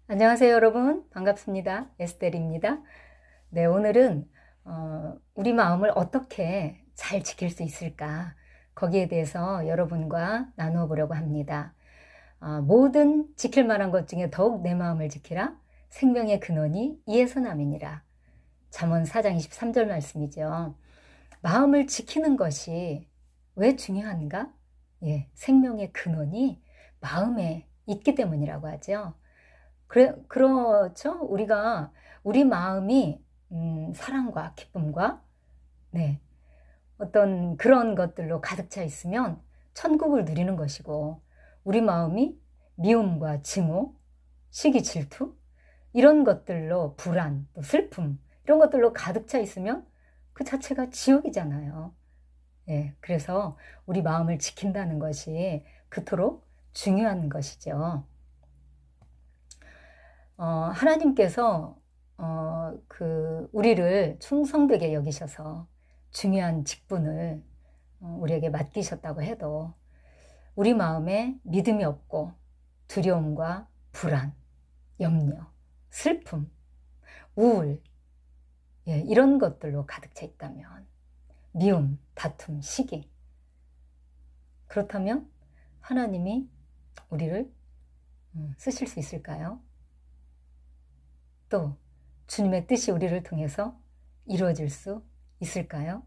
안녕하세요, 여러분. 반갑습니다. 에스텔입니다. 네, 오늘은 우리 마음을 어떻게 잘 지킬 수 있을까? 거기에 대해서 여러분과 나누어 보려고 합니다. 모든 지킬 만한 것 중에 더욱 내 마음을 지키라. 생명의 근원이 이에서 남이니라. 잠언 4장 23절 말씀이죠. 마음을 지키는 것이 왜 중요한가? 예, 생명의 근원이 마음에 있기 때문이라고 하죠. 그렇죠. 우리 마음이, 사랑과 기쁨과, 네, 어떤 그런 것들로 가득 차 있으면 천국을 누리는 것이고, 우리 마음이 미움과 증오, 시기 질투, 이런 것들로 불안, 또 슬픔, 이런 것들로 가득 차 있으면 그 자체가 지옥이잖아요. 예, 그래서 우리 마음을 지킨다는 것이 그토록 중요한 것이죠. 하나님께서 우리를 충성되게 여기셔서 중요한 직분을 우리에게 맡기셨다고 해도 우리 마음에 믿음이 없고 두려움과 불안, 염려, 슬픔, 우울, 예, 이런 것들로 가득 차 있다면, 미움, 다툼, 시기, 그렇다면 하나님이 우리를 쓰실 수 있을까요? 또 주님의 뜻이 우리를 통해서 이루어질 수 있을까요?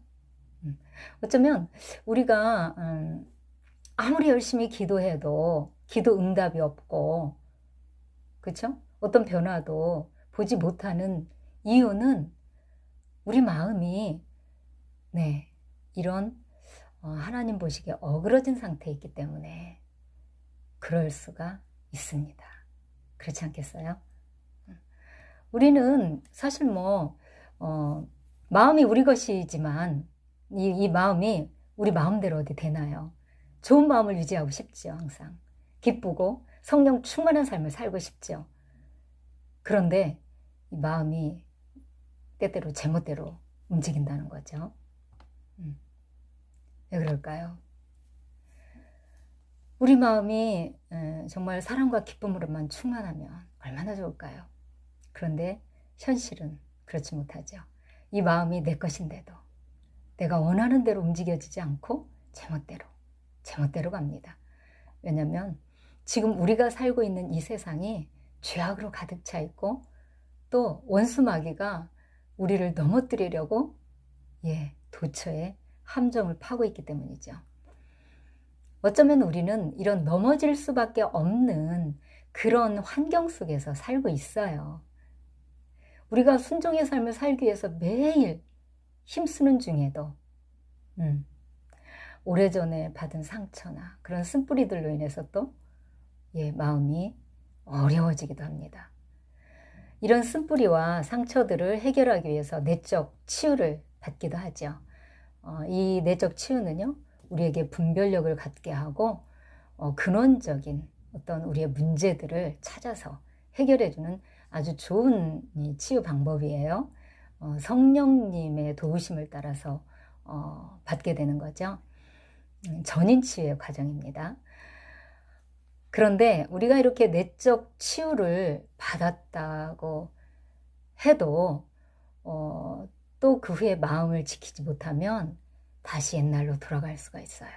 어쩌면 우리가 아무리 열심히 기도해도 기도 응답이 없고, 그렇죠? 어떤 변화도 보지 못하는 이유는 우리 마음이, 네, 이런 하나님 보시기에 어그러진 상태에 있기 때문에 그럴 수가 있습니다. 그렇지 않겠어요? 우리는 사실 마음이 우리 것이지만 이 마음이 우리 마음대로 어디 되나요? 좋은 마음을 유지하고 싶죠, 항상. 기쁘고 성령 충만한 삶을 살고 싶죠. 그런데 이 마음이 때때로 제멋대로 움직인다는 거죠. 왜 그럴까요? 우리 마음이 정말 사랑과 기쁨으로만 충만하면 얼마나 좋을까요? 그런데 현실은 그렇지 못하죠. 이 마음이 내 것인데도 내가 원하는 대로 움직여지지 않고 제멋대로 갑니다. 왜냐하면 지금 우리가 살고 있는 이 세상이 죄악으로 가득 차 있고 또 원수 마귀가 우리를 넘어뜨리려고 도처에 함정을 파고 있기 때문이죠. 어쩌면 우리는 이런 넘어질 수밖에 없는 그런 환경 속에서 살고 있어요. 우리가 순종의 삶을 살기 위해서 매일 힘쓰는 중에도 오래전에 받은 상처나 그런 쓴뿌리들로 인해서 또 마음이 어려워지기도 합니다. 이런 쓴뿌리와 상처들을 해결하기 위해서 내적 치유를 받기도 하죠. 이 내적 치유는요, 우리에게 분별력을 갖게 하고 근원적인 어떤 우리의 문제들을 찾아서 해결해주는 아주 좋은 치유 방법이에요. 성령님의 도우심을 따라서 받게 되는 거죠. 전인 치유의 과정입니다. 그런데 우리가 이렇게 내적 치유를 받았다고 해도 또 그 후에 마음을 지키지 못하면 다시 옛날로 돌아갈 수가 있어요.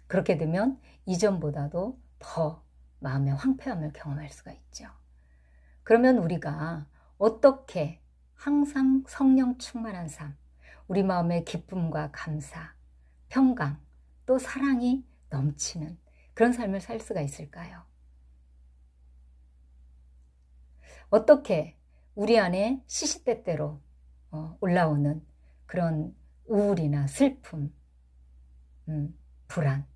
그렇게 되면 이전보다도 더 마음의 황폐함을 경험할 수가 있죠. 그러면 우리가 어떻게 항상 성령 충만한 삶, 우리 마음의 기쁨과 감사, 평강, 또 사랑이 넘치는 그런 삶을 살 수가 있을까요? 어떻게 우리 안에 시시때때로 올라오는 그런 우울이나 슬픔, 불안,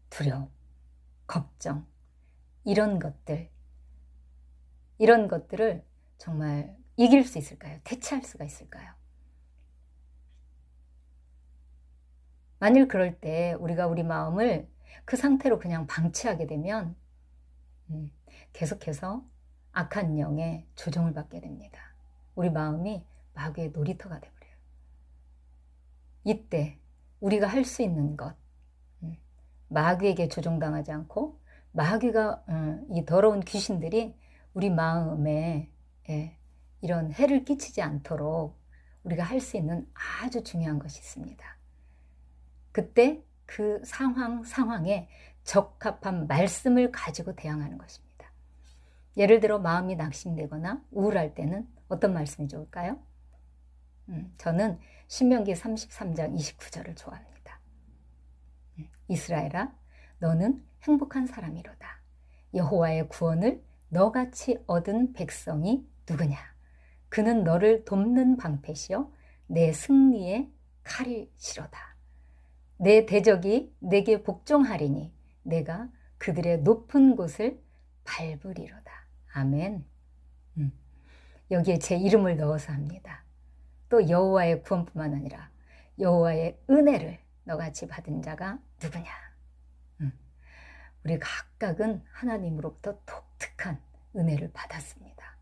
두려움, 걱정, 이런 것들을 정말 이길 수 있을까요? 대체할 수가 있을까요? 만일 그럴 때 우리가 우리 마음을 그 상태로 그냥 방치하게 되면 계속해서 악한 영의 조종을 받게 됩니다. 우리 마음이 마귀의 놀이터가 되버려요. 이때 우리가 할 수 있는 것, 마귀에게 조종당하지 않고 마귀가 이 더러운 귀신들이 우리 마음에 이런 해를 끼치지 않도록 우리가 할 수 있는 아주 중요한 것이 있습니다. 그때 그 상황에 적합한 말씀을 가지고 대항하는 것입니다. 예를 들어 마음이 낙심되거나 우울할 때는 어떤 말씀이 좋을까요? 저는 신명기 33장 29절을 좋아합니다. 이스라엘아, 너는 행복한 사람이로다. 여호와의 구원을 너같이 얻은 백성이 누구냐? 그는 너를 돕는 방패시요 내 승리의 칼이시로다. 내 대적이 내게 복종하리니 내가 그들의 높은 곳을 밟으리로다. 아멘. 여기에 제 이름을 넣어서 합니다. 또 여호와의 구원뿐만 아니라 여호와의 은혜를 너같이 받은 자가 누구냐? 우리 각각은 하나님으로부터 독특한 은혜를 받았습니다.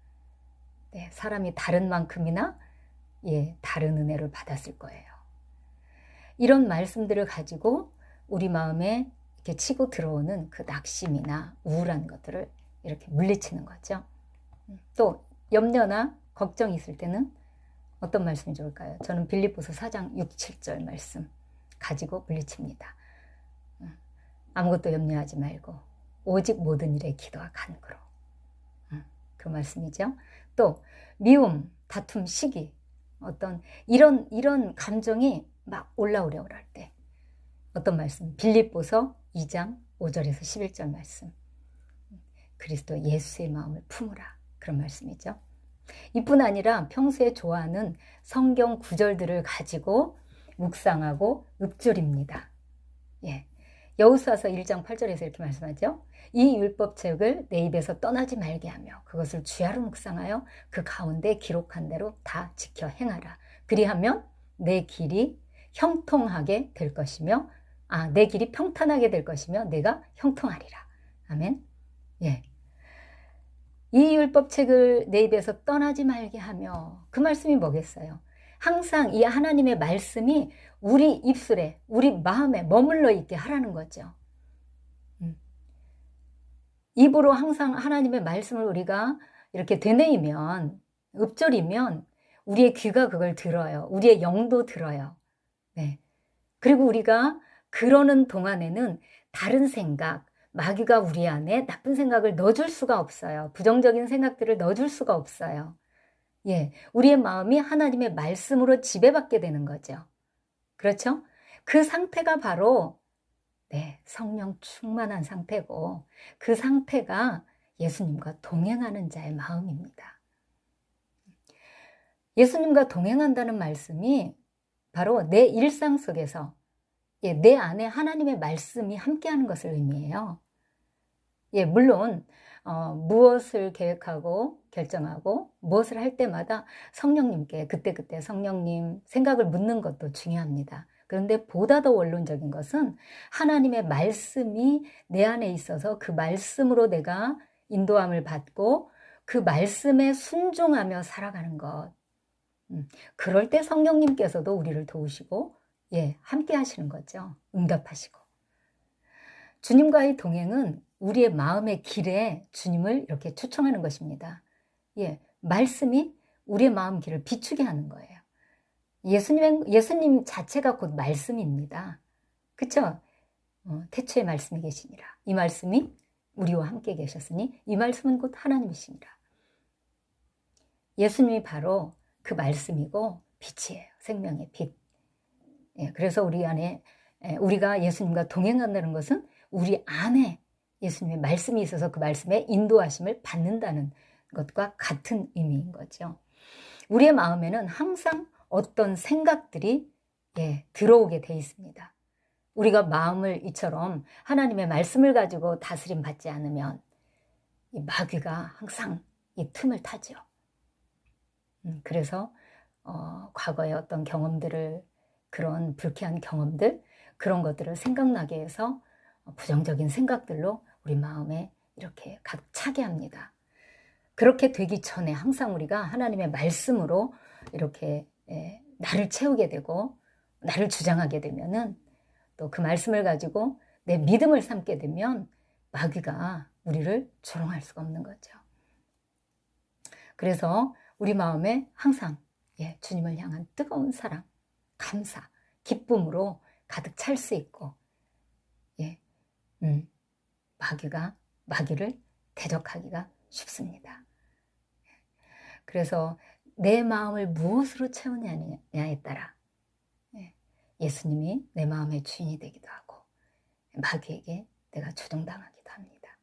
네, 사람이 다른 만큼이나 다른 은혜를 받았을 거예요. 이런 말씀들을 가지고 우리 마음에 이렇게 치고 들어오는 그 낙심이나 우울한 것들을 이렇게 물리치는 거죠. 또 염려나 걱정이 있을 때는 어떤 말씀이 좋을까요? 저는 빌립보서 4장 6, 7절 말씀 가지고 물리칩니다. 아무것도 염려하지 말고 오직 모든 일에 기도와 간구로. 그 말씀이죠. 또 미움, 다툼, 시기, 어떤 이런 감정이 막 올라오려고 할 때 어떤 말씀? 빌립보서 2장 5절에서 11절 말씀. 그리스도 예수의 마음을 품으라. 그런 말씀이죠. 이뿐 아니라 평소에 좋아하는 성경 구절들을 가지고 묵상하고 읊조립니다. 여호수아서 1장 8절에서 이렇게 말씀하죠. 이 율법책을 내 입에서 떠나지 말게 하며 그것을 주야로 묵상하여 그 가운데 기록한 대로 다 지켜 행하라. 그리하면 내 길이 형통하게 될 것이며 내 길이 평탄하게 될 것이며 내가 형통하리라. 아멘. 이 율법책을 내 입에서 떠나지 말게 하며 그 말씀이 뭐겠어요? 항상 이 하나님의 말씀이 우리 입술에, 우리 마음에 머물러 있게 하라는 거죠. 입으로 항상 하나님의 말씀을 우리가 이렇게 되뇌이면, 읊조리면 우리의 귀가 그걸 들어요. 우리의 영도 들어요. 그리고 우리가 그러는 동안에는 다른 생각, 마귀가 우리 안에 나쁜 생각을 넣어줄 수가 없어요. 부정적인 생각들을 넣어줄 수가 없어요. 우리의 마음이 하나님의 말씀으로 지배받게 되는 거죠. 그렇죠? 그 상태가 바로 성령 충만한 상태고 그 상태가 예수님과 동행하는 자의 마음입니다. 예수님과 동행한다는 말씀이 바로 내 일상 속에서 내 안에 하나님의 말씀이 함께하는 것을 의미해요. 물론 무엇을 계획하고 결정하고 무엇을 할 때마다 성령님께 그때그때 성령님 생각을 묻는 것도 중요합니다. 그런데 보다 더 원론적인 것은 하나님의 말씀이 내 안에 있어서 그 말씀으로 내가 인도함을 받고 그 말씀에 순종하며 살아가는 것. 그럴 때 성령님께서도 우리를 도우시고 함께 하시는 거죠. 응답하시고. 주님과의 동행은 우리의 마음의 길에 주님을 이렇게 초청하는 것입니다. 말씀이 우리의 마음 길을 비추게 하는 거예요. 예수님 자체가 곧 말씀입니다. 그쵸? 태초에 말씀이 계시니라. 이 말씀이 우리와 함께 계셨으니 이 말씀은 곧 하나님이시니라. 예수님이 바로 그 말씀이고 빛이에요. 생명의 빛. 그래서 우리 안에 우리가 예수님과 동행한다는 것은 우리 안에 예수님의 말씀이 있어서 그 말씀의 인도하심을 받는다는 것과 같은 의미인 거죠. 우리의 마음에는 항상 어떤 생각들이 들어오게 돼 있습니다. 우리가 마음을 이처럼 하나님의 말씀을 가지고 다스림 받지 않으면 이 마귀가 항상 이 틈을 타죠. 그래서 과거의 어떤 경험들을, 그런 불쾌한 경험들, 그런 것들을 생각나게 해서 부정적인 생각들로 우리 마음에 이렇게 가득 차게 합니다. 그렇게 되기 전에 항상 우리가 하나님의 말씀으로 이렇게 나를 채우게 되고 나를 주장하게 되면은 또 그 말씀을 가지고 내 믿음을 삼게 되면 마귀가 우리를 조롱할 수가 없는 거죠. 그래서 우리 마음에 항상 주님을 향한 뜨거운 사랑, 감사, 기쁨으로 가득 찰 수 있고 마귀를 대적하기가 쉽습니다. 그래서 내 마음을 무엇으로 채우냐에 따라 예수님이 내 마음의 주인이 되기도 하고 마귀에게 내가 주동당하기도 합니다.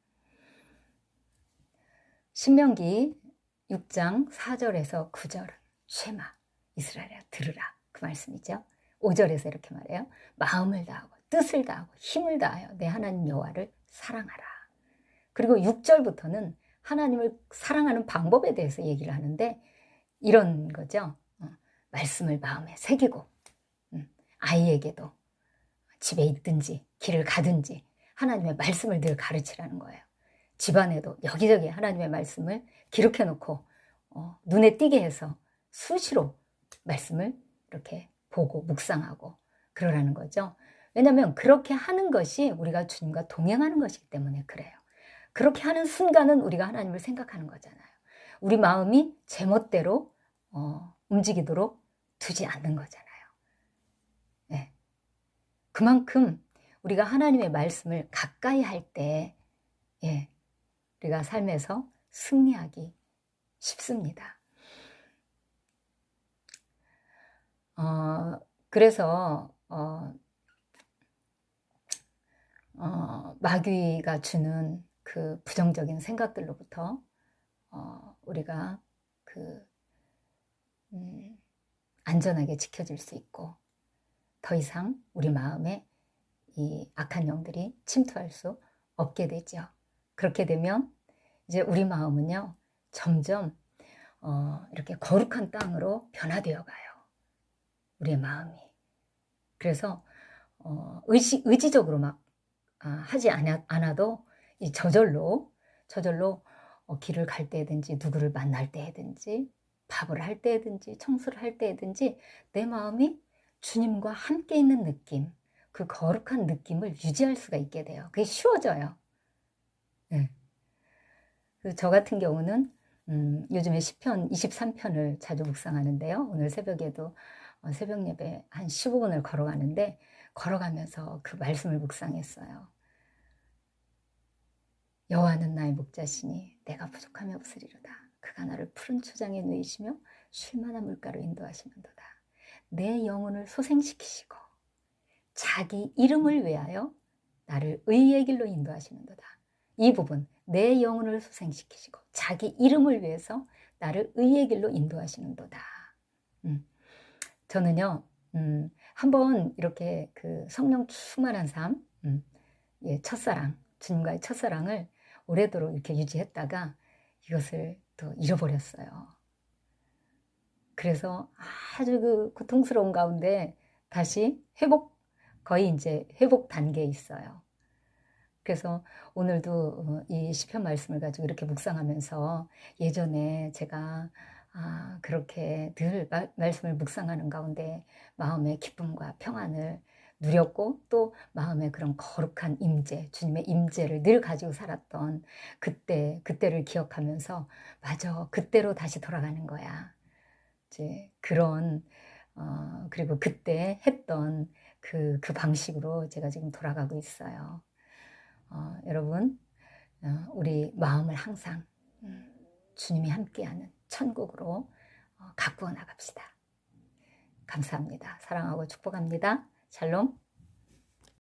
신명기 6장 4절에서 9절은 쉐마, 이스라엘아 들으라 그 말씀이죠. 5절에서 이렇게 말해요. 마음을 다하고 뜻을 다하고 힘을 다하여 내 하나님 여호와를 사랑하라. 그리고 6절부터는 하나님을 사랑하는 방법에 대해서 얘기를 하는데 이런 거죠. 말씀을 마음에 새기고 아이에게도 집에 있든지 길을 가든지 하나님의 말씀을 늘 가르치라는 거예요. 집안에도 여기저기 하나님의 말씀을 기록해 놓고 눈에 띄게 해서 수시로 말씀을 이렇게 보고 묵상하고 그러라는 거죠. 왜냐하면 그렇게 하는 것이 우리가 주님과 동행하는 것이기 때문에 그래요. 그렇게 하는 순간은 우리가 하나님을 생각하는 거잖아요. 우리 마음이 제멋대로 움직이도록 두지 않는 거잖아요. 네. 그만큼 우리가 하나님의 말씀을 가까이 할 때 우리가 삶에서 승리하기 쉽습니다. 그래서 마귀가 주는 그 부정적인 생각들로부터 우리가 안전하게 지켜질 수 있고 더 이상 우리 마음에 이 악한 영들이 침투할 수 없게 되죠. 그렇게 되면 이제 우리 마음은요 점점 이렇게 거룩한 땅으로 변화되어 가요. 우리의 마음이. 그래서 의지적으로 막 하지 않아도 이 저절로 길을 갈 때든지 누구를 만날 때든지 밥을 할 때든지 청소를 할 때든지 내 마음이 주님과 함께 있는 느낌, 그 거룩한 느낌을 유지할 수가 있게 돼요. 그게 쉬워져요. 네. 저 같은 경우는 요즘에 시편 23편을 자주 묵상하는데요. 오늘 새벽에도 새벽 예배 한 15분을 걸어가는데 걸어가면서 그 말씀을 묵상했어요. 여호와는 나의 목자시니 내가 부족함이 없으리로다. 그가 나를 푸른 초장에 누이시며 쉴만한 물가로 인도하시는도다. 내 영혼을 소생시키시고 자기 이름을 위하여 나를 의의 길로 인도하시는도다. 이 부분, 내 영혼을 소생시키시고 자기 이름을 위해서 나를 의의 길로 인도하시는도다. 저는요 한번 이렇게 그 성령 충만한 삶, 첫사랑, 주님과의 첫사랑을 오래도록 이렇게 유지했다가 이것을 또 잃어버렸어요. 그래서 아주 그 고통스러운 가운데 다시 거의 이제 회복 단계에 있어요. 그래서 오늘도 이 시편 말씀을 가지고 이렇게 묵상하면서 예전에 제가 그렇게 늘 말씀을 묵상하는 가운데 마음의 기쁨과 평안을 누렸고 또 마음의 그런 거룩한 임재, 주님의 임재를 늘 가지고 살았던 그때를 기억하면서 맞아, 그때로 다시 돌아가는 거야. 이제 그런 그리고 그때 했던 그 방식으로 제가 지금 돌아가고 있어요. 여러분, 우리 마음을 항상 주님이 함께하는 천국으로 가꾸어 나갑시다. 감사합니다. 사랑하고 축복합니다. 샬롬.